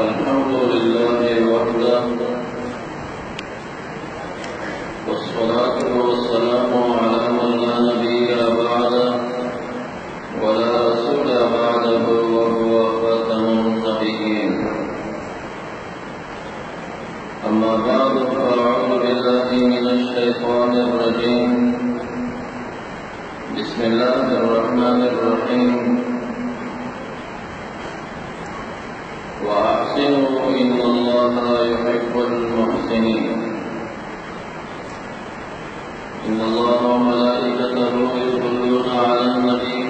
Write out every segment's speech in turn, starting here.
الحمد لله وحده والصلاة والسلام على من لا نبي بعده ولا رسول بعده وهو خاتم النبيين. أما بعد فأعوذ بالله من الشيطان الرجيم. بسم الله الرحمن الرحيم. وأحسنوا إن الله يحب المحسنين. إن الله وملائكته يصلون على النبي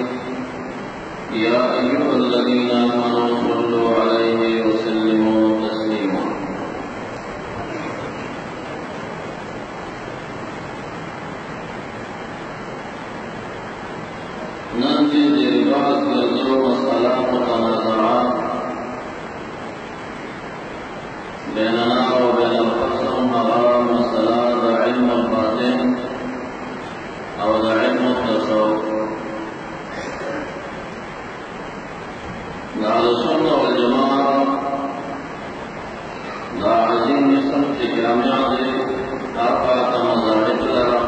يا أيها الذين آمنوا صلوا عليه وسلموا تسليما. ننتهي لبعض اليوم الصلاة متنازعات بيننا وبين الخصم مقام مسألة علم الباطن أو علم التصوف. أهل السنة والجماعة لا عظيم اسم في جامعة أربعة مذاهب لها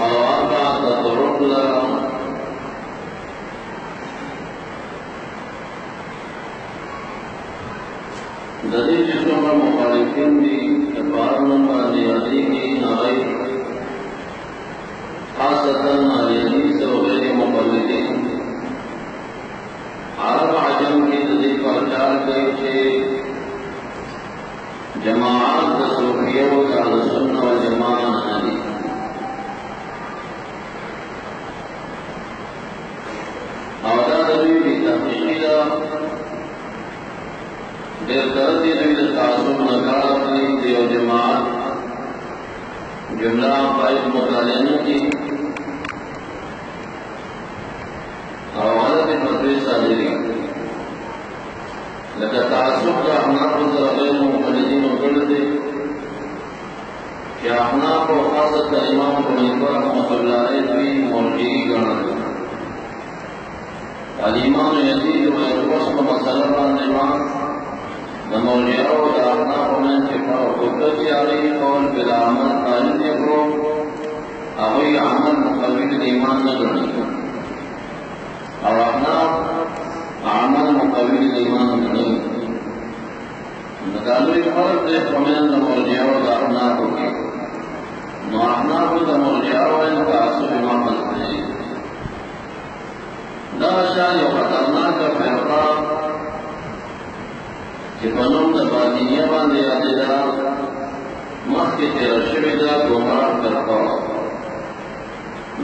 أو أربعة طرق لها. الذي جسم المخالفين بإقرارنا واليدين غير خاصة اليدين وغير مقلدين عرب عجم کی تذیب پرچار کئی چھے جماعات صوفیہ و اہل سنة والجماعة نہی اولا دوی بھی تحقیقی دا دیر کرتی دوی دا تعصب نکار اپنی دیو جماعت جملہ قائد مطالعہ کی حوالت مدرس صادری لکہ تعصب کا احناف الزرقین مقلدین وقلدے کہ احناف و خاصت امام حنیفہ رحمۃ اللہ علیہ دوی مرجعی گنا الامام یزید و الوصف مسئلہ امام نمولیہ و احناف میں چپا حکومت علیہ قول بالعمل قائل کو اغوی عمل مقلد ایمان نہ گنا اور احناف عمل مقابل ایمان نہیں نکالوی فرق دے فمین مرجعہ و احناف کی نو احناف و مرجعہ و ان تعصب امام نہیں دا شان یو خطرناک فرقہ کہ بنوم دا باطنیہ باندے آدھا مخ کے تیر شوی دا گمراہ فرقہ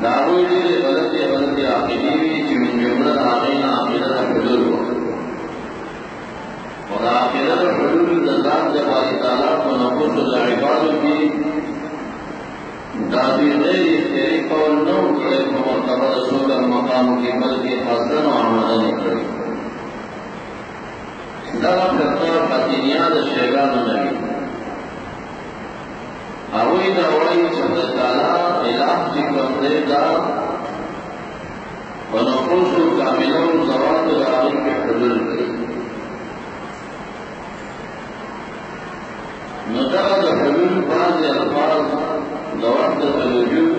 داروی دیر غلطی عقیدیوی چی من جملت آغینا عقیدت حلول و دا عقیدت حلول دا ذات دا باری تعالیٰ کو نفوس دا عبادو کی دادوی غیر اختیاری قول نو کرے کو مرتبہ سوکر مقام کی بلکہ حسن و عمدن کری دا فرقہ باطنیہ دا شیگان نبی اوی دا وی چند تعالیٰ الہ ذکر دے دا ونفوس کاملوں زوات العالم کے حلول کرے نتاق دا حلول بعض الفاظ زوات الوجود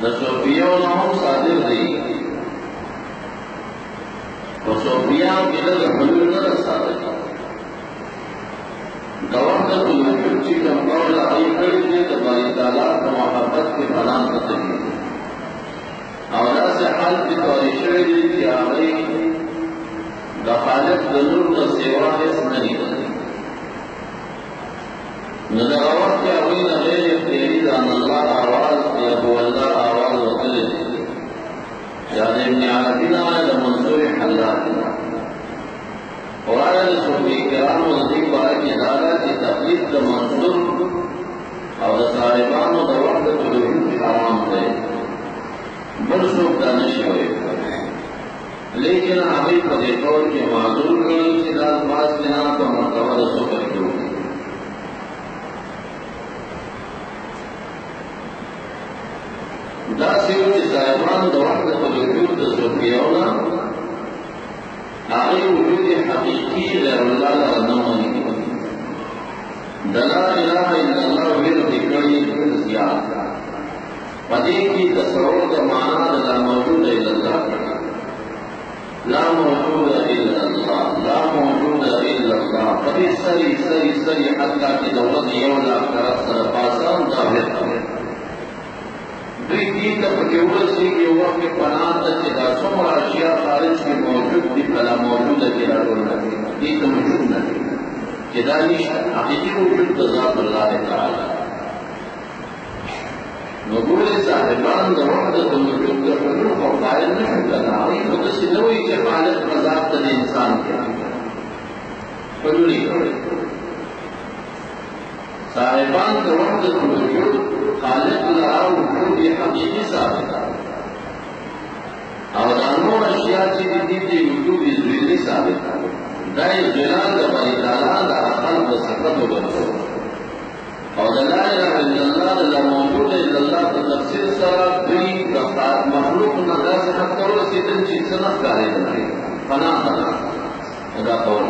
دا صوفیہ نام صادر دی و صوفیہ کی لگا حلول نہ صادر دی دوام کا الوجود چی کمپاؤل آئی کری دے دبائی تعالیٰ کو محبت کے بنان کرتے ہیں اور ایسے حال کی توریشوی دی کہ آئی دخالت دنور دا سیوا اس نہیں کرتے ندغوت کے آئی نغیر اختیاری دان اللہ آواز یا بولدہ آواز وطلے دی یعنی ابن عربینا ہے لمنصور حلاتنا اور آئے صوفی کرام و نزدیک بارے کی ادارہ کی تقلید کا منصور اور صاحبان و دوار کا تلوحید حرام تھے برسوک دانشی ہوئے لیکن ہمیں پدیتور کے معذور گئی چیزات باز لینا تو مرتبہ رسو کر کیوں دا دا سیو چې صاحبان د وحدت الوجود د صوفیانو هغه وجود حقیقي غیر الله لره نه مني د لا اله الا الله ورته کړي زیات پدې کې تصور د معنا د لا موجود الا الله لا موجود الا الله لا موجود الا الله پدې سری حتی چې دولت یو لا کار سره پاسان دا وایي دوی دې ته پکې ورسې کې وخت پناه ته چې دا څومره اشیاء خارج کې موجود دي کله موجوده کې راټول نه دي ته موجود نه دي چې دا نشته حقیقي وجود د ذات الله تعالی نو ګورې صاحبان د وحدت الوجود د حلول او قائل نه شو کنه هغوی خو داسې نه وایي چې خالق ذات ته د انسان کې حلول یې کړی صاحبان د وحدت الوجود خالق لرا وجود حقیقی ثابت او دا نور اشیاء چې دي د وجود ذلی ثابت دا یې جلال د باری تعالی د خلق د صفات وګرځو او د لا اله الا الله د موجود الا الله په تفسیر سره دوی د مخلوق نه داسې حق ورسېدل چې څه نه ښکارېدل پناه دا قول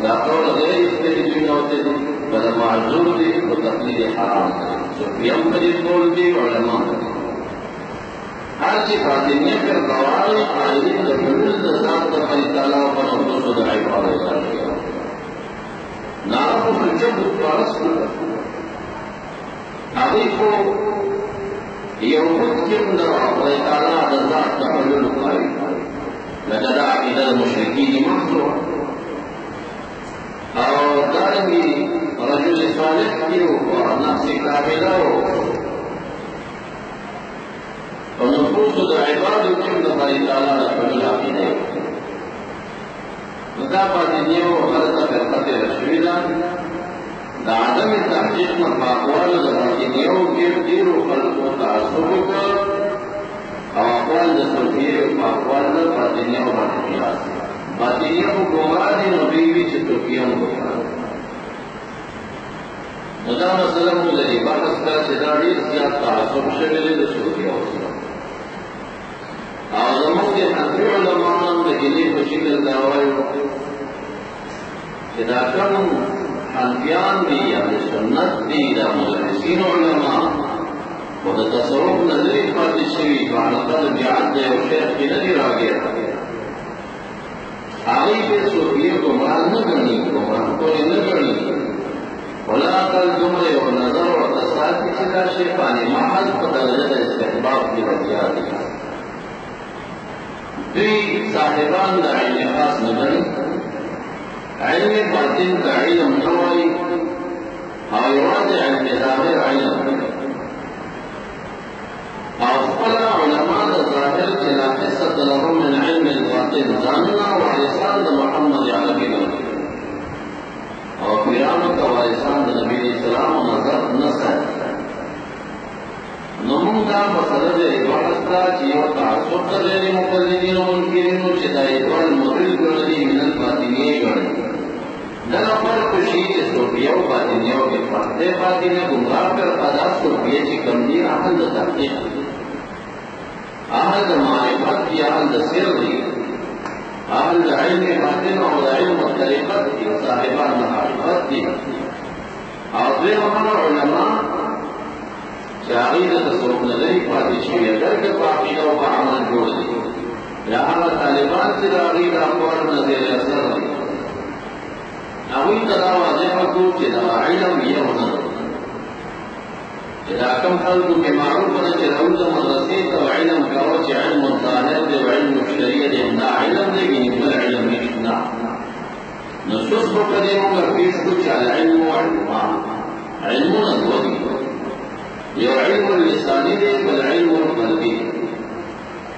دا قول غیر استدلالي نه وته بل معذور دي او تقلید حرام صوفیان په دې قول دي علما هر چې باطنیه پر قواعد عالم د حلول د ذات د تعالی په خصوص د عبادت کوي نارو په جبر پارس هغه کو یو حکم د الله تعالی د ذات د حلول کوي لکه دا عقیده مشرکین محضور او دارنگی رجل صالح کیو نفس کاملہ ہو اور نفوس دا عباد کم دفاری تعالیٰ رسول عقیدہ دا باطنیو غلطہ فرقت رسولیدہ دا عدم تحقیق مفاقوال دا باطنیو کم دیرو خلقو تعصب کر او اقوال دا صوفیه مفاقوال دا باطنیو باطنیات باطنیه کو گمراه دي نو دوی چې توفیان وکړي دا مثلا موږ لري بحث کا چې دا ډیر زیات تعصب شوی دی د صوفیو او زموږ د حنفي علماء د دې په شکل دا وایي چې دا کوم حنفیان دي یا سنت دي دا مدرسین علماء او د تصوف نظری پاتې شوي معلقات بیعت دی او شیخ کې نه دی راغلی آئی پہ صوفیہ گمراہ نہ کرنی گمراہ کو نہ کرنی ولا قل جملے و نظر و تصاد کی چکا شیفانی محض پر درجہ استحباب کی وجہ دی دوی صاحبان دا علم خاص نگرنی علم باطن دا علم نوائی آیوات علم ظاہر علم أفضل علماء الظاهر لا حصة لهم من علم الباطن ظننا وارثان محمد عليه او پیرانو کا وارثان نبی اسلام نظر نصر نمونگا مسئلہ دے عبادتا چیو تعصب کرنے مقلدین و منکرین چی دا ایدوال مدل کردی من الباطنیه کردی دل فرق شیئ صوفیہ و باطنیہ کے فرق دے باطنیہ گمراہ کر قدا صوفیہ چی کمدین احل دا تحقیق اهل معرفت کی اهل سر دی اهل علم باطن او علم طریقت کی صاحبان معرفت دی او دوی هغه علماء چې هغه د تصوف نظری پاتې شوي اگر که په عقیده او په عمل جوړ دي یا هغه طالبان چې د هغې د اقوال نظر اثر دي هغوی ته دا واضح کړو چې دا علم یو نه إذا كم خلقوا بمعروف نجرون مدرسة وعلم كروت علم الظاهر وعلم الشريعة دا علم لكن يقول علم يشنا نصوص بقديم وفيش كتش على علم وعلم علمنا الوضي يو علم اللساني والعلم القلبي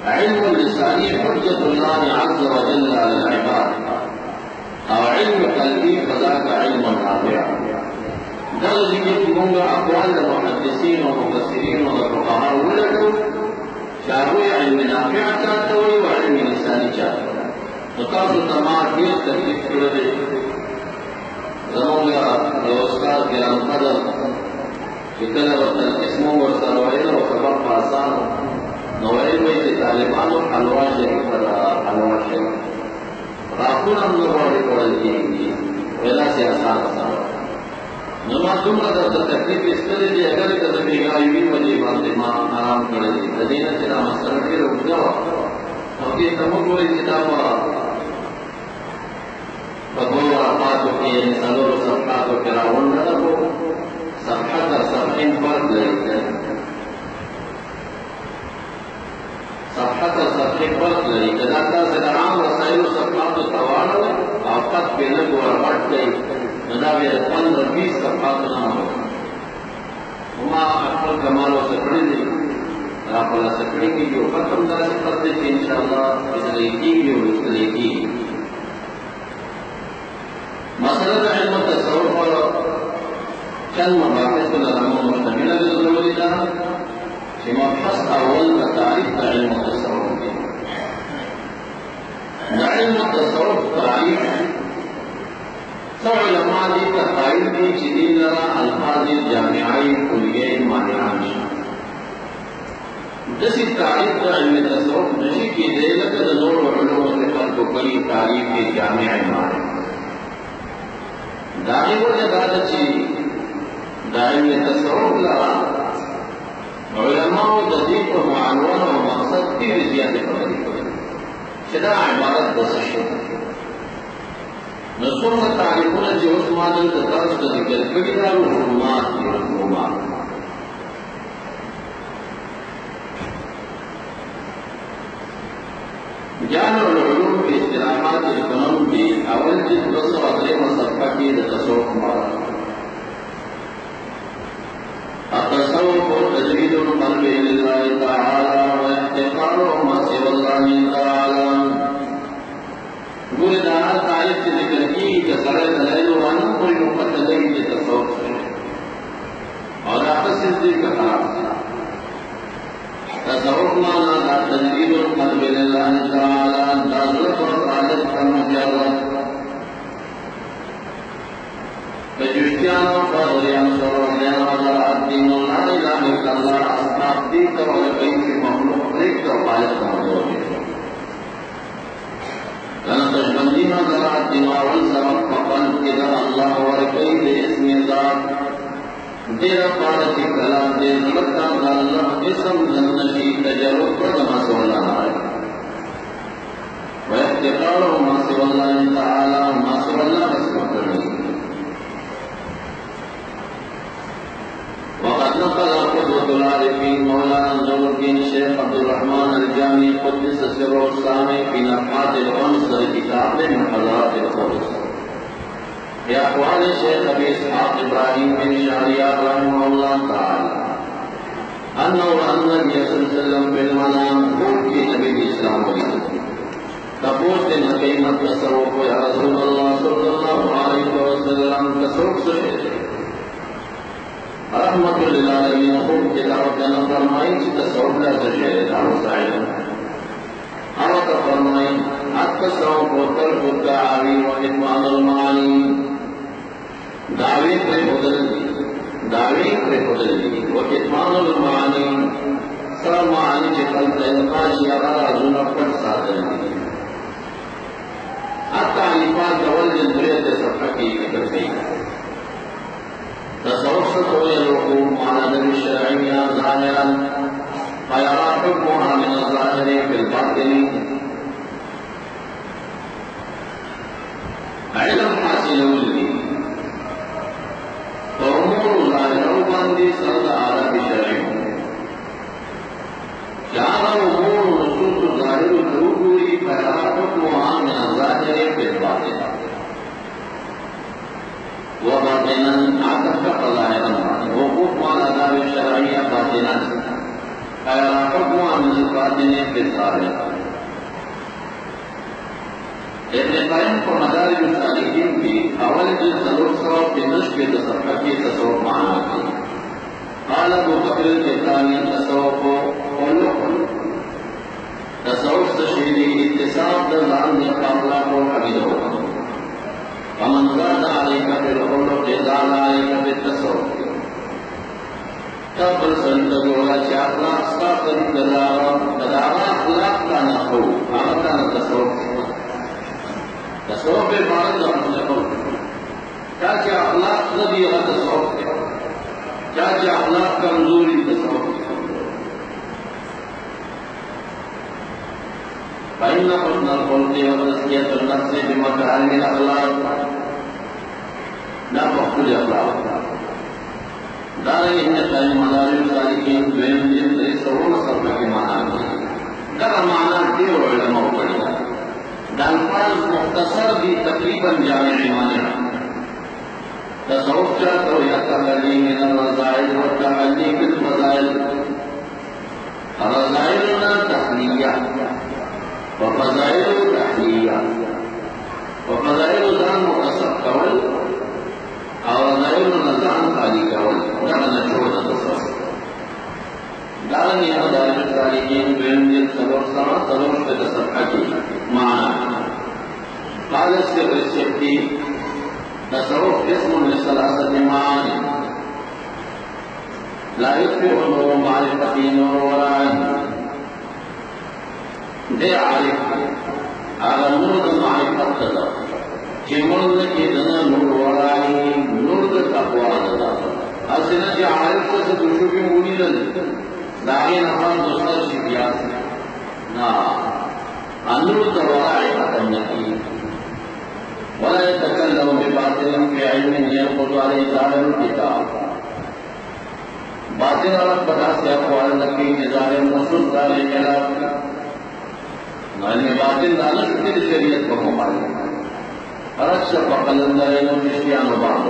علم اللساني حجة الله عز وجل على العباد أو علم قلبي فذاك علم نافع دغه ذکر کومه اقوال د محدثین او مفسرین او فقهاء ولکو شاوی علم نافع چاته وي او علم لسانی چاته نو تاسو تمام ډیر تکلیف کړی زموږ د استاد ګران قدر كلا وطن اسمه ورسالوين وخبر خاصان نوعين ويجي طالبان حلوى شريف حلوى شريف راكونا من نوعي قولي ولا سياسان نما دومره د تکلیف استلې دی اگر کله بیګایوي وجې باندې ما آرام کړی د دې نه چې ما سره کې روغدا او دې ته موږ ولې کتاب په کومه راپاتو کې انسانو صفحاتو کې راوړل نه وو صفحه تر صفحې فرق لري صفحه تر صفحې فرق لري کدا تاسو د عام وسایلو صفحاتو تواړو او خط کې له ورغټ دی ندا بیا 15-20 صفحات نام وما اکبر کمالو سے پڑھی دی آپ اللہ سے پڑھی کی جو ختم در سے پڑھتے تھے انشاءاللہ اس لیے کی جو اس لیے کی مسئلہ علم تصور پر چند مباحث کو نظاموں مشتمل ضروری تھا کہ مبحث اول کا تعریف علم تصور کی علم تصور تعریف سو علماء دی تقائل دی چیدین لرا الفاظ جامعائی کلیائی معنیان دسی تعریف دا علم تصوف نشی کی دے لکہ نور و علوم صفت کو کلی تعریف کی جامعائی معنی داغی وجہ دادا چی دا علم تصوف لرا علماء دزیب و معنوان و مقصد کی رضیات پردی چدا عبارت دسشت نصور تعریفونه چې اوس ما دلته تاسو ته ذکر کړي دا رسومات دي رسومات جامع العلوم في اصطلاحات الفنون دي اول جزء بس واضح صفحه کې د تصوف معنی التصوف تجريد القلب لله تعالى واحتقار ما سوى الله تعالى گوری دانا تعریف سے ذکر کی کہ سرے دلائل وانوں کوئی مقدر نہیں کہ تصور سے اور آخر سلسلی کا خراب تصور مانا دا تجرید القلب للہ تعالی دا ذلت و عادت کا مجرد فجشتیانو فضلیان سرورلیان وزرات دین اللہ الہ الا اللہ اصحاب دیتا و لقیم کی مخلوق ریکتا و خالق کا مجرد لأن تجبندين ذرات دماغ سبق فقل إذا الله ورقيد اسم الله دير قادة كلام دير لكتا الله اسم ذنشي تجرب فردما سوى الله واحتقاره ما سوى الله تعالى ما سوى الله رسول وقد نقل قدوة العارفين مولانا نور الدين الشيخ عبد الرحمن الجامي قدس سره السامي في نفحات العنصر كتاب من حضرات الخبز في أحوال الشيخ أبي إسحاق إبراهيم بن شهريار رحمه الله تعالى أنه رأى النبي صلى الله عليه وسلم في المنام قول في نبي الإسلام تقول إن كلمة تصوف يا رسول الله صلى الله عليه وسلم تصوف صحيح رحمت للعالمین خوب کتاب جنہ فرمائیں چی تصوف لا تشہر دارو سائلن حوات فرمائیں التصوف و ترک الدعاوی و اتمان المعانی دعوی پر بدل دی و اتمان المعانی سر معانی چی خلق انقاش یا غرازون پر ساتر دی التعلیفات دول جندریت صفحہ کی ذکر سید تصوف ستوي الوقوف على دم الشرعية ظاهرا فيرى حكمها من الظاهر في الباطن علم حاصل لي فأمور ظاهر بندي سرد على بشرعي جعل أمور نصوص ظاهر تروبي فيرى حكمها من الظاهر في الباطن وباطنا عتفق ظاهرا وقوف على دار الشرعية باطنا فيرى حكمها من الباطن في الظاهر ابن قیم کو مدارج السالکین کی اول جلد ضرور سواب کی نشق تصفح کی تصوف معنا کی قال ابو بکر الجهانی تصوف خلق تصوف تشہیری اتصاب دلان قابلہ کو حبیل ہوگا فمن زاد عليك بالخلق زاد عليك بالتصوف خپل سنت ګورا چې اخلاق ستا طریق دا اخلاق کا نه هو هغه ته تصوف تصوف به معنی دا چا چې اخلاق نه دي هغه تصوف دی چا چې اخلاق کمزوري تصوف دی فإن حسن الخلق وتزكية النفس بمكارم الأخلاق لا مقبول أخلاق دارنگی ہندوستانی مدارج الصالحین دویم جلد 319 صفحہ کے معنی در معنی دیو علماء پڑھی دا الفاظ مختصر دی تقریبا جامع معنی تصوف چاہتا ہو یا تحلی من الرزائل والتحلی بالفضائل الرزائلنا تحلیہ وفضائل تحلیہ وفضائل ذان مقصد قول اور رضائلنا ذان خالی قول دعنا شوضا تصوف دارنگی مدارج الصالحین دویم جلد صدر شد صفحہ کی معنی قال السر الشفتی تصوف اسم لثلاثة معاني لا يصبح نور معرفة نور ورائه دے عارف آغا نور دا معرفت دا چی مرد کی دنا نور ورائه نور دا تقوی دا اسنا چی عارف کو سے دوشو کی مونی لد داغی نفان دوسر شکیات نا انور دا ورائه ختم نکی ولا يتكلم بباطل في علم ينقض عليه ظاهر الكتاب باطل اور بتا سے اقوال نقی ظاہر نصوص ظاہر کلام علم باطل دانش کی شریعت کو مخالف ارش فقلندرین و اشیاء بعض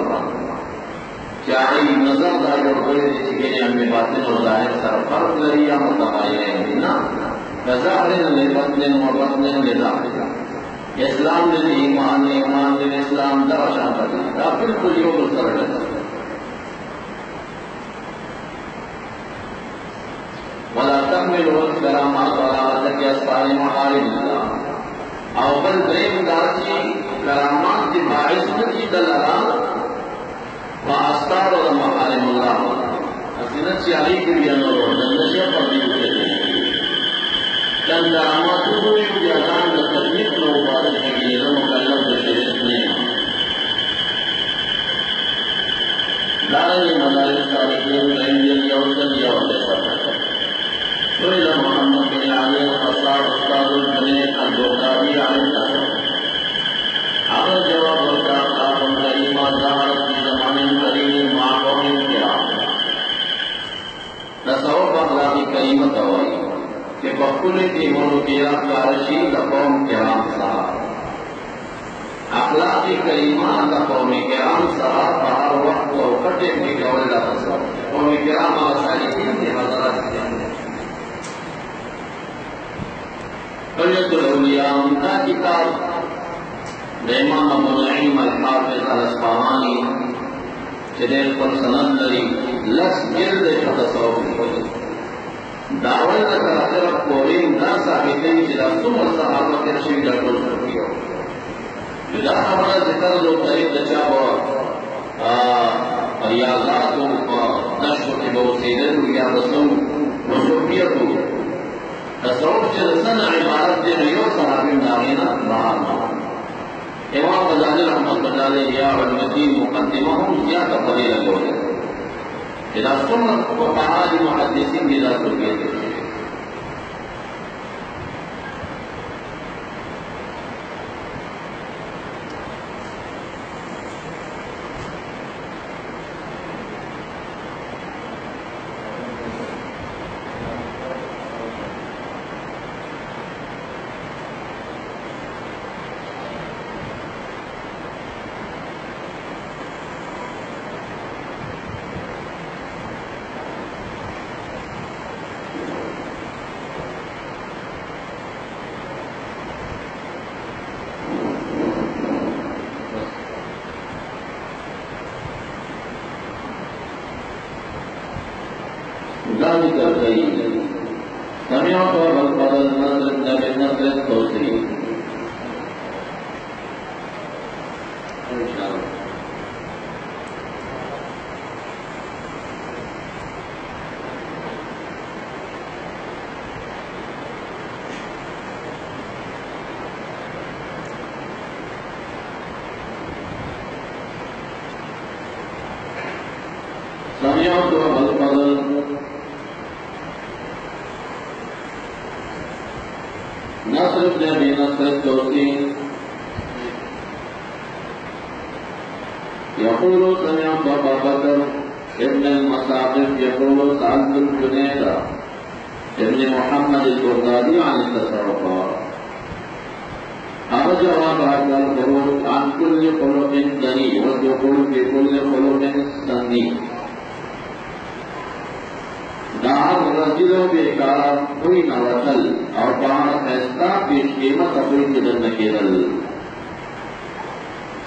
چاہے نظر دار اور کوئی چیزیں ہمیں باطل اور ظاہر سر فرق لري یا متغیر ہیں نا ظاہر لبطن و بطن لظاہر اسلام دل ایمان ایمان دل اسلام درشان کرنا دا بالکل یو بل سره ده ولا تحمل الكرامات على تك اسفار محارم الله او بل دریم دارچی کرامات دی باعث نتی دلرا واسطار و محارم الله اسنه چی علی کریانو دنشیا پردی dan dalam itu jangan berteknik lupa lagi kalau bersyukur dari madaris kalian lain yang jauh dari Soal Muhammad bin Ali al-Qasar Ustadul Junaid al-Bukhari al-Qasar Agar jawab berkata penerima zahar di zaman karim ma'akum kiram Tasawuf akhlaki kalimat awal کہ بخل کی ملوکیات کا رشید قوم کرام صاحب اخلاقی کریمان کا قوم کرام صاحب بہر وقت و کٹے کی گولدہ تصور قوم کرام آسالین کے حضرات قلیت الاولیاء انتا کتاب امام ابو نعیم الحافظ الاسفہانی چدیر پر سند لری لس جلد تصور ہوئی داول کا اثر قولین دا ثابتیں کہ رسول صحابہ کے رشید ڈاکٹر کیو جدا ہمارا ذکر جو طریق چاہو ریاضات و نشر کے بوسیدن یا رسول وصوفیت تصوف سے رسن عبارت دے ریو صحابی ناغینا باہر امام غزالی رحمت اللہ علیہ یا علمدین مقدمہ ہم زیادہ قبیل لگوڑے إذا صمت فقهاء المحدثين إلى تربيته ذلك الخير سمعت وبلغ النصر بالنصر التوسيع سمعت أبا الفضل نصر بن أبي نصر الدوسي يقول سمعت أبا بكر ابن المصاحف يقول سألت الجنيد ابن محمد البغدادي عن التصرفات. هذا جواب هذا الخروج عن كل خلق دني والدخول في كل خلق سني. دار الرجل بكار کوئی نوتل اور پہاڑ فیصلہ پیش قیمت اپنی قدر نکیرل.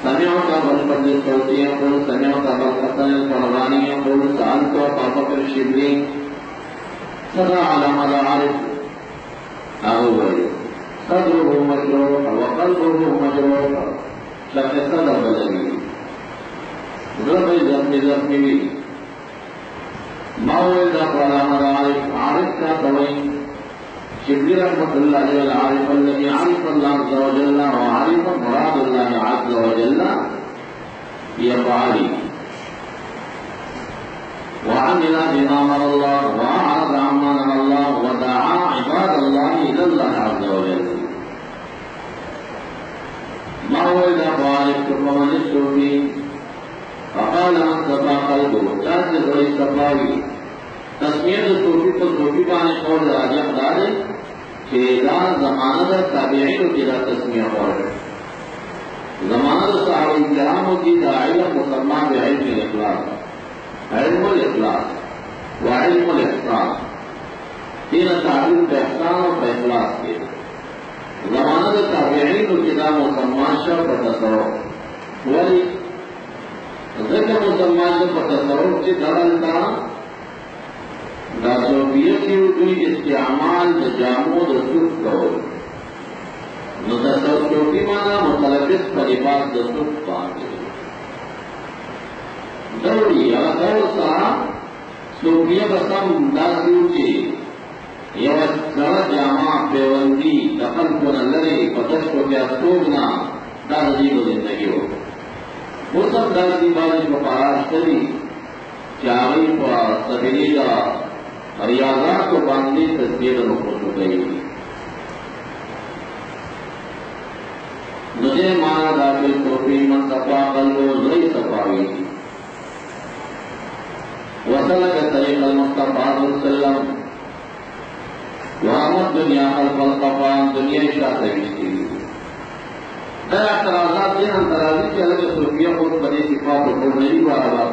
سمعت أبا الفضل الصوتي يقول سمعت أبا الحسن القرغاني يقول سألت أبا بكر الشبلي صدى على مدى عارف أول صدره مجروح وقلبه مجروح شخص صدر بلغي ضرب زخمي ما ولد على مدى عارف كاتوين شبلي رحمة الله عليه العارف الذي عرف الله عز وجل وعرف مراد الله عز وجل يفعل وعمل بما أمر الله وأعرض عما نهى الله ودعا عباد الله إلى الله عز وجل. ما ولد عارف فمن الصوفي فقال من صفى قلبه تاسد ويستفاوي تسمية الصوفي فالصوفي كان قول راجع داره كذا زمانة تابعين كذا تسمية قول زمانة صحابة الكرام کی داعیہ مسمى بعلم الإخلاص علم الإخلاص وعلم الإحسان تین تعبیر بإحسان وإخلاص کے زمانة تابعين كذا مسمى شرط تصرف ولی ذکر مسمى شرط تصرف سے دلالتا دا صوفیت کی دوی استعمال دا جامو دا صوف کول نو دا صوفی مانا متلبس پر لباس دا صوف پاکی دوری یا دور سا صوفیت بسم دا سیوچی یو سر جامع پیوندی دخل کن لری پتش کو کیا سوگنا دا عجیب زندگی ہو وہ سب دا سی بارش مقاراش کری چاہی پا سبیلی دا ریاضات کو باندھی تصویر رخ ہو گئی. مجھے مانا داخل صوفی من صفا قلبو زئی صفاوی وصلک طریق المصطفیٰ صلی اللہ علیہ وسلم وآمد دنیا خلف القفان دنیا شاہ تگیشتی در اعتراضات دین انترازی کے الگ صوفیہ خود بنی صفات و خود نہیں بارا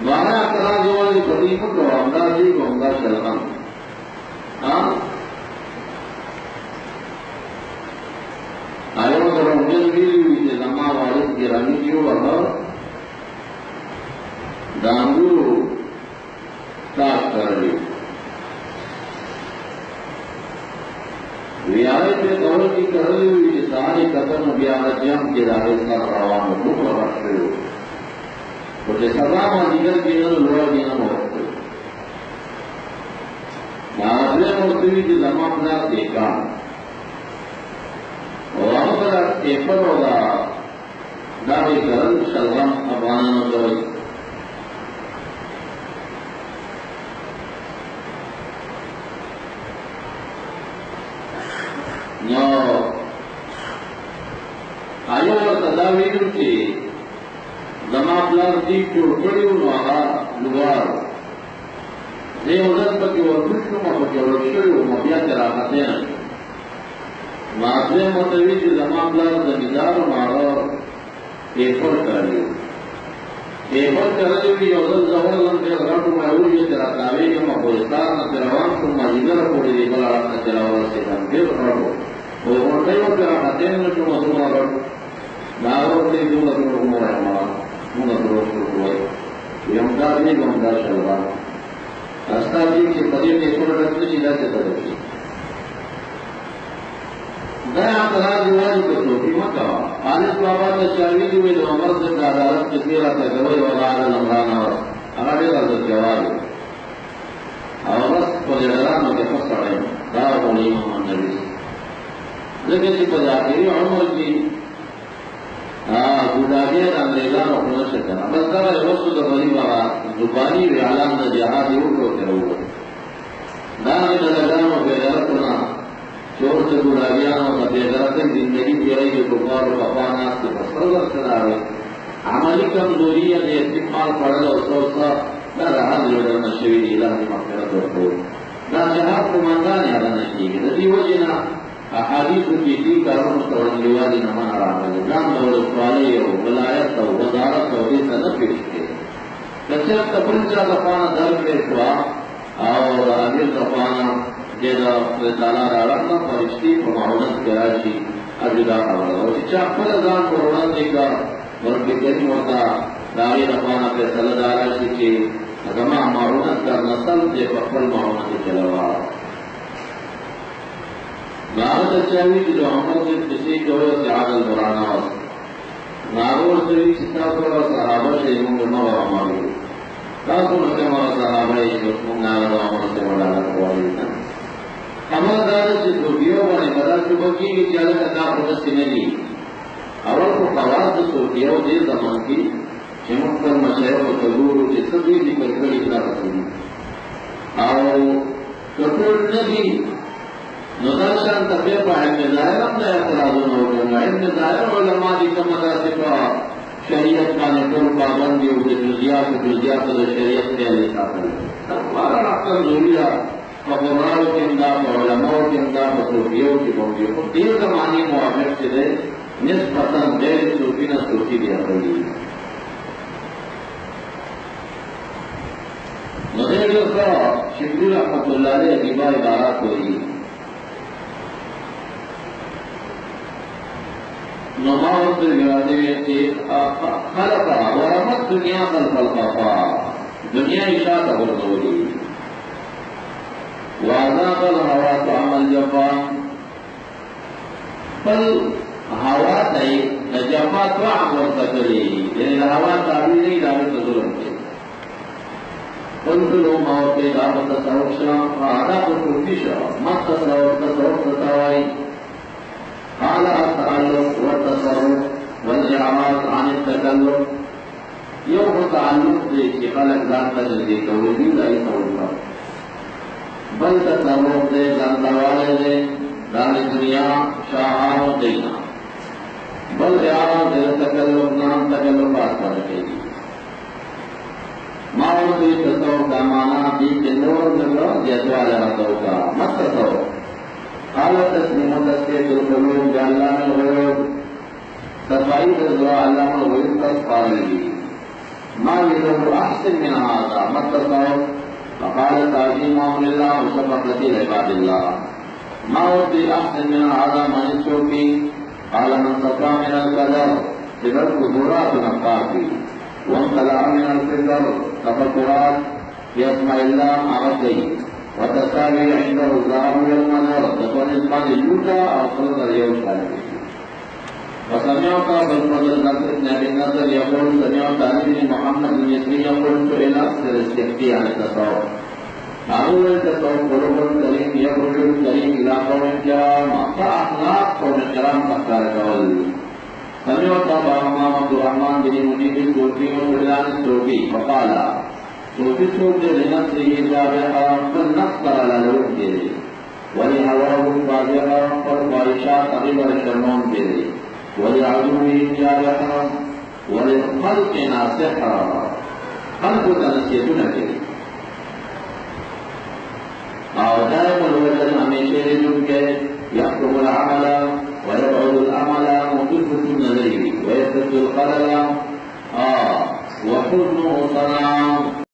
مانا اعتراض والی قدیم کو عمدہ جی کو عمدہ شلغم آئیو در عمدل بیلی ہوئی کہ زمان والد گرامی کیوں اگر دانگو تاک کر لی ویارے پہ دور کی کر لی ہوئی کہ ساری قطر بیارت جم کے دارے سر روان حکم و رکھتے ہو porque sabamos digan que no lo habíamos hecho. La hablemos de que la mamá de can. O ahora que por la dare garan sallam abana no doy. No. Ayo tadawir que زما پلار دی جوړ کړیو نو هغه لوار دې ورځ پکې ورکړم او پکې ورکړم مو بیا تر راځي ما دې متوي چې زما پلار د میدار مارو پیپر کړیو پیپر کړیو یو ځل ځوړل نن راټو ما وې چې راځي نو په ستار نه روان کوم ما دې را پورې دې بل راځي چې راوړل شي نن دې راټو او ورته یو تر راځي نو چې مو سره راټو دا ورته دې نو راځي موږ دروغ وایو یم دا نه کوم دا شلوار راستا دې چې په دې کې څومره راځي چې دا څه کوي دا اعتراض وایي په توګه مکا حالت بابا ته چاوي دی د عمر د عدالت کې تیرا ته غوي ولا علی الامران هغه دې راځي جواب او بس په دې درانو کې فسره دا ولي محمد نبی دغه چې په اخري عمر کې ګوډاګي انګريزانو خو نشه کنه بس دا وسو د بلی بابا زبانی وی اعلان د جهاد یو کړو دا نه لګانو به درته چور سے ګوډاګیانو د بیغرته زندگی تیرې د کوپارو په ته فصل سره عملی کمزوری د استعمال پړل او څوڅا دا راځي له نشوي د الهي مغفرت ورکول دا جهاد کومندان یاد نشي د دې وجنا احادیث کې دې کارونو ته ورنګوالي نه ما راغلي ځان ډول سوالي او ولایت او وزارت او دې څه نه پیښته کچا خپل چا د پانه درکې شو او امیر د پانه جدا تعالی راغله فرشتي په معاونت کې راشي اجدا او چې خپل ځان په وړاندې کا ورته کې وتا داوی د پانه په سلدار شي چې هغه معاونت کار نسل دې په خپل معاونت کې چلاوا ناغت چاوی چې محمد دې کسی کوي چې عادل قرآن او ناغور سوي چې تاسو له صحابه شي موږ نو راوړو تاسو نو ما صحابه یې موږ نه راوړو څه وړاندې کوي امردار چې دویو باندې بدل شو کېږي چې هغه دا پروسه نه دي اول کو قواعد دویو دې زمان کې چې موږ پر مشایخ او تدور چې څه دې ذکر کړی دا رسېږي او کټول نه دي نظرشان تبیع پا علم ظاہر ہم نے اعتراضوں ہوگا علم ظاہر علماء دی کا مدرسہ شریعت کا نکل پابندی ہو جزیات جو شریعت کے علی ساتھ ہمارا اکثر ضروریہ فقراء کے امداد علماء کے امداد صوفیوں کی بہتی ہے دیر زمانی موافق سے دے نسبتاً غیر صوفی نہ صوفی دیا کریں نظر کا شکری رحمت اللہ علیہ عجیبہ عبارات ہوئی نماز الرادی خلق ورمت دنیا خلق الخفا دنیا اشاعت ورزولی وعذاب الهوا تعمل جفا فل هوا تائی جفا توعب ورسکلی یعنی الهوا تعبیر نہیں دعوت ظلم کے قلت لو موتی دعوت تصور شام عذاب الكفشا مت تصور ستاوائی قال التعلق والتصرف والإعراض عن التكلم يوم تعلق دي خلق ذات تجدي كولي لا يتوقع بل تصرف دي زندوال دي دار الدنيا شاعر دينا بل إعراض دي التكلم نام تكلمات کرتے معروض تصور کا معنی دي كنور نگر جدوال رضوكا مت تصور حالت تسلیم و تسکیت القلوب بعلام الغیوب صفائی رضا علام الغیوب تصفار لگی ما یدو احسن من هذا متصور فقال تعظیم امر اللہ و شفقت عباد اللہ ما ودی احسن من هذا من السوفی قال من صفا من القدر صدر قدرات نقاقی وانقلع من الفضل تفکرات یسمع اللہ عبدی وتساوي عنده الذهب والمنار تكون اسمان اليوتا او خلق اليوم وسمعت بالفضل نبي النصر يقول سمعت عن ابن محمد المصري يقول سئل اكثر استفتي عن التصوف معلوم التصوف قلوب الكريم يخرج الكريم الى قوم الكرام فاخلاق قوم الكرام تختار قول سمعت ابا عبد الرحمن بن منيب الصوفي وسليمان الصوفي فقال صوفی صوف دے لنفسه جابحا فالنفس على لوح دے ولهواه باجحا فالخواہشات قبل شرمون دے ولعدوه جابحا وللخلق ناصحا خلق تنسیتنا دے اور دائم الوجد ہمیشہ رجوع کے يحكم العمل ويبعد العمل وقفة النظر ويثبت القلل وحزنه صنع